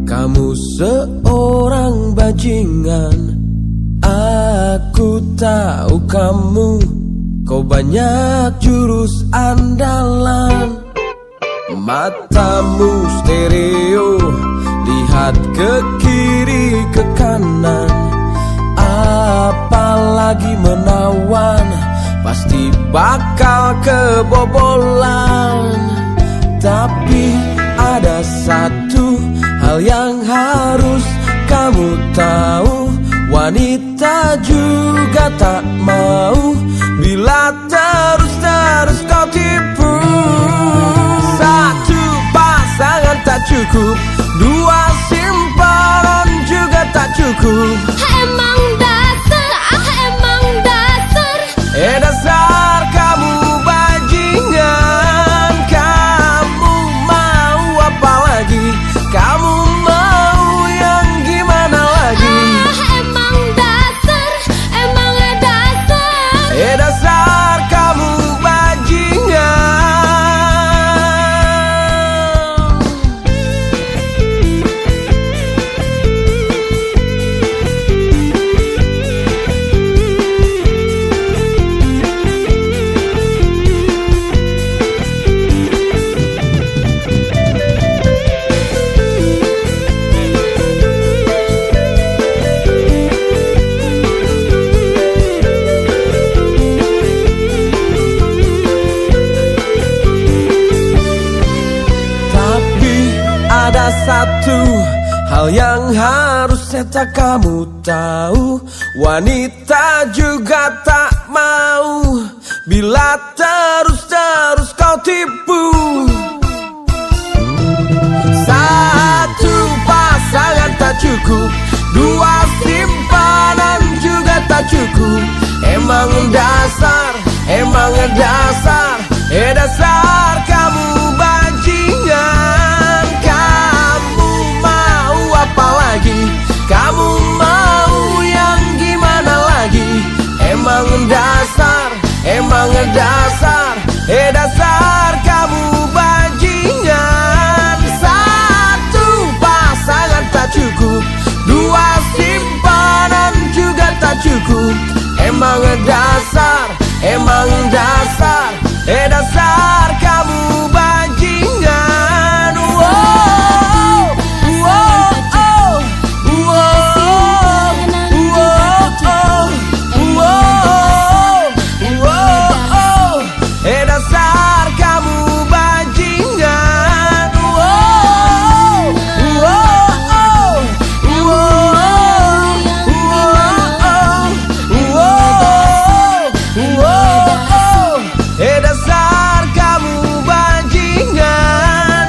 kamu seorang bajingan. Aku tahu kau banyak jurus andalan. Matamu stereo, lihat ke kiri ke kanan. Apalagi menawan, pasti bakal kebobolan. Tapi ada satu hal yang harus kamu tahu, wanita juga tak mau bila terus kau tipu. Satu pasangan tak cukup, dua simpanan juga tak cukup. Emang dasar, dasar kamu bajingan. Kamu mau apa lagi? Kamu mau yang gimana lagi? emang dasar, dasar kamu bajingan. Ada satu hal yang harusnya tak kamu tahu, wanita juga tak mau bila terus kau tipu. Satu pasangan tak cukup, dua simpanan juga tak cukup. Emang dasar, dasar kamu bajingan. Kamu mau apa lagi? Kamu mau yang gimana lagi? Emang dasar, dasar kamu bajingan. Satu pasangan tak cukup, dua simpanan juga tak cukup. Emang dasar, dasar kamu bajingan. Dasar kamu bajingan. Dasar kamu bajingan.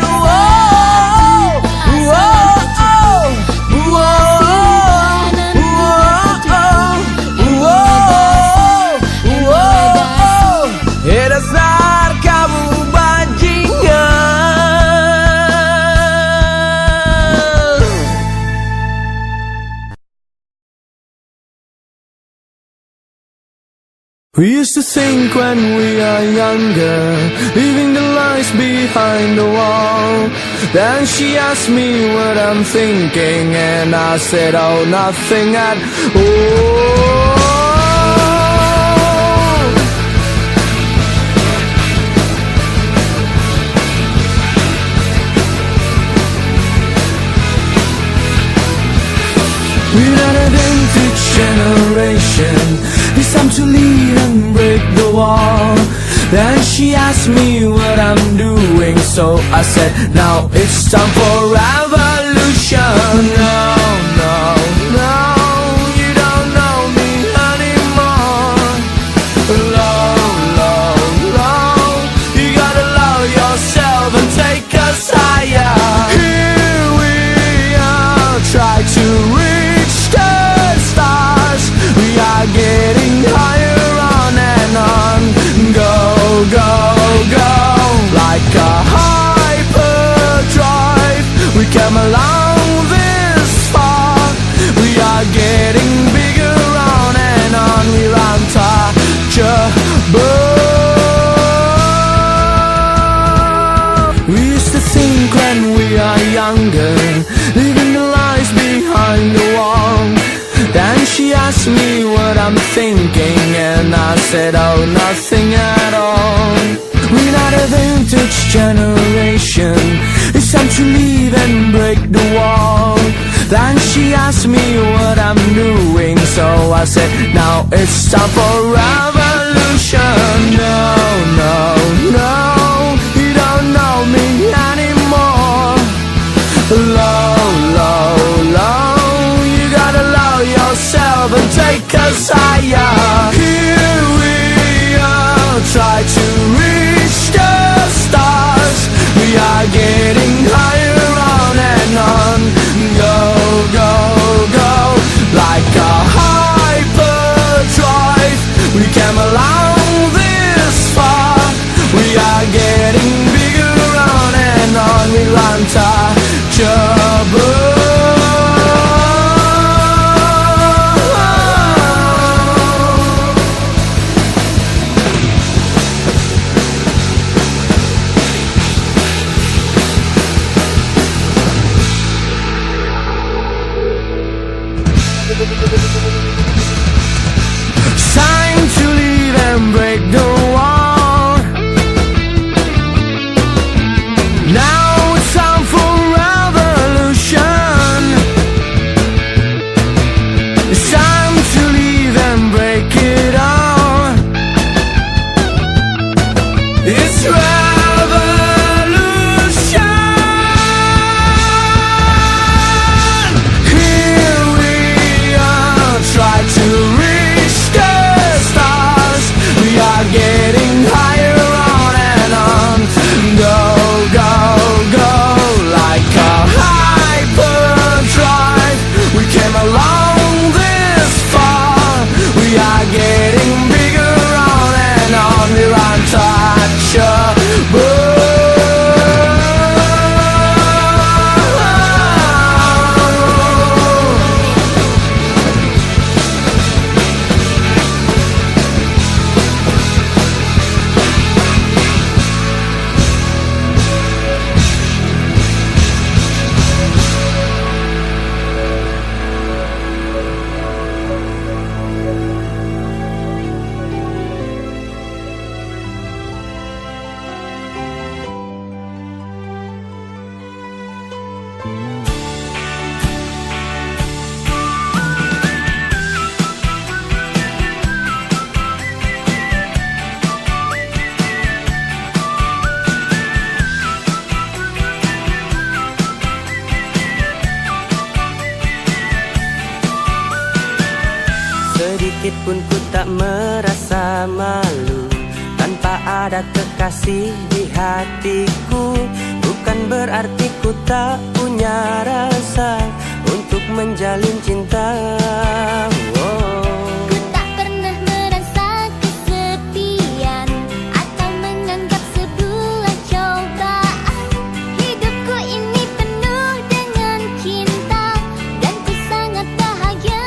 Dasar kamu bajingan. We used to think when we are younger, leaving the lies behind the wall. Then she asked me what I'm thinking, and I said, oh, nothing at all. We're an vintage generation, it's time to lead and break the wall. Then she asked me what I'm doing, so I said, now it's time for revolution. No, no, no, you don't know me anymore. Low, low, low, you gotta love yourself and take us higher. Here we are, try to reach the stars. We are getting higher on and on. Go, go, go, like a hyperdrive. We came along this far. We are getting bigger on and on. We're untouchable. We used to think when we are younger, said, oh, nothing at all. We're not a vintage generation. It's time to leave and break the wall. Then she asked me what I'm doing, so I said, now it's time for revolution. No, no, no, you don't know me anymore. Low, low, low, you gotta lower yourself and take us higher. Here we are, try to reach the stars. We are getting higher on and on. Go, go, go, like a hyperdrive. We came along this far. We are getting bigger on and on. We're untouchable. Time to leave and break the wall. Now it's time for revolution. It's time to leave and break it all. It's revolution. Here we are, try to reach the stars. We are getting higher on and on. Go, go, go, like a hyperdrive. We came along this far. We are getting bigger on and on. We're untouchable. Sedikit pun ku tak merasa malu tanpa ada kekasih di hatiku. Bukan berarti ku tak punya rasa untuk menjalin cinta. Ku tak pernah merasa kesepian atau menganggap sebuah cobaan. Hidupku ini penuh dengan cinta dan ku sangat bahagia.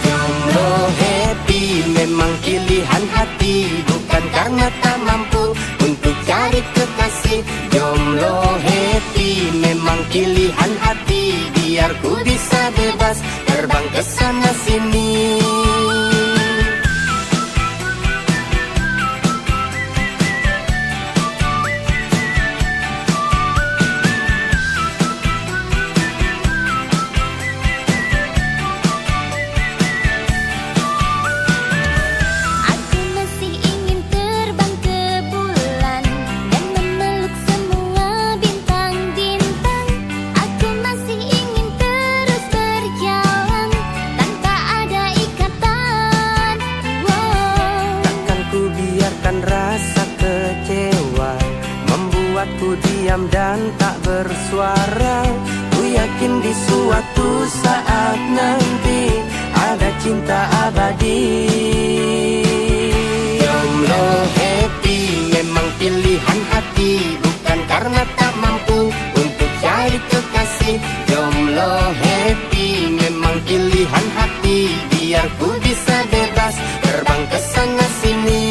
Jomblo happy memang pilihan hati, bukan karena tak mampu untuk cari kekasih. Jomblo happy memang pilihan hati, biar ku bisa bebas terbang ke sana sini. Aku masih ingin terbang ke bulan dan memeluk semua bintang-bintang. Aku masih ingin terus berjalan tanpa ada ikatan. Takkan ku biarkan rasa kecewa membuatku diam dan tak bersuara. Ku yakin di suatu saat nanti ada cinta abadi. Jomblo happy memang pilihan hati, bukan karena tak mampu untuk cari kekasih. Jomblo happy memang pilihan hati, biar ku bisa bebas terbang ke sana sini.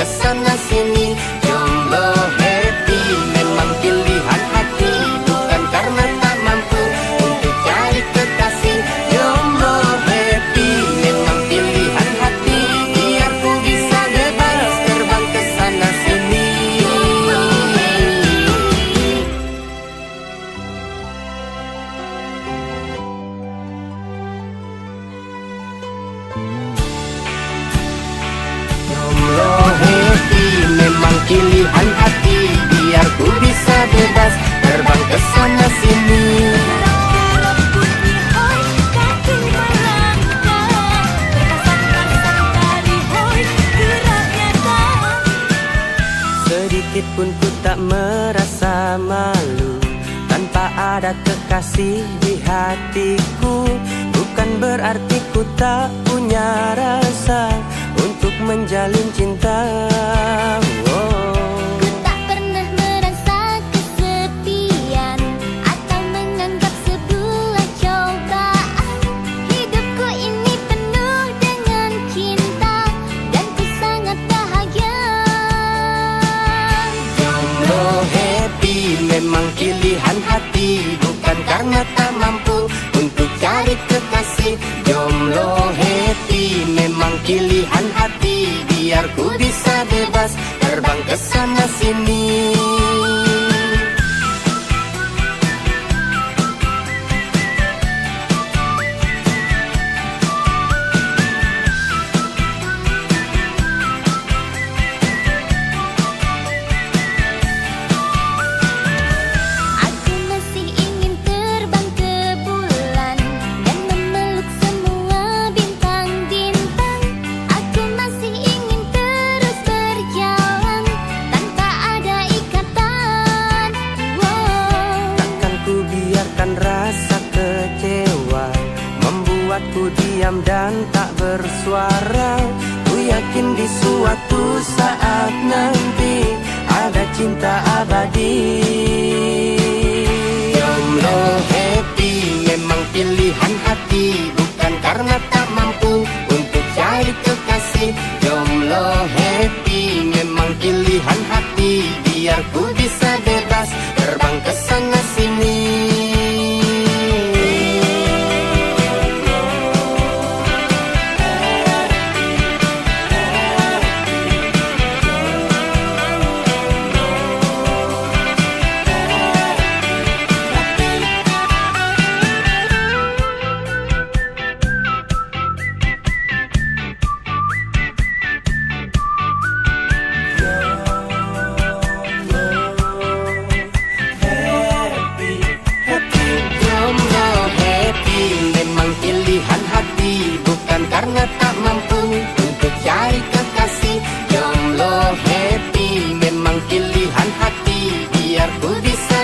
kesana sini. Jomblo happy memang pilihan hati, bukan karena tak mampu untuk cari kekasih. Jomblo happy memang pilihan hati, biar ku bisa bebas terbang kesana sini. Jomblo happy memang pilihan hati, biar ku bisa bebas terbang kesana sini. Sedikit pun ku tak merasa malu tanpa ada kekasih di hatiku. Bukan berarti ku tak punya rasa untuk menjalin cinta. Ku tak pernah merasa kesepian atau menganggap sebuah cobaan. Hidupku ini penuh dengan cinta dan ku sangat bahagia. Jomblo happy memang pilihan hati, bukan karena tak mampu untuk cari kekasih. Jomblo happy memang pilihan hati, biar ku bisa bebas terbang kesana sini. Aku masih ingin terbang ke bulan dan memeluk semua bintang-bintang. Aku masih ingin terus berjalan tanpa ada ikatan. Takkan ku biarkan rasa kecewa membuatku diam dan tak bersuara. Ku yakin di suatu saat nanti ada cinta abadi. Jomblo happy memang pilihan hati, bukan karena tak mampu untuk cari kekasih. Jomblo happy memang pilihan hati, biar ku bisa bebas terbang kesana sini. Jomblo happy memang pilihan hati, bukan karena tak mampu untuk cari kekasih. Jomblo happy memang pilihan hati, biar ku bisa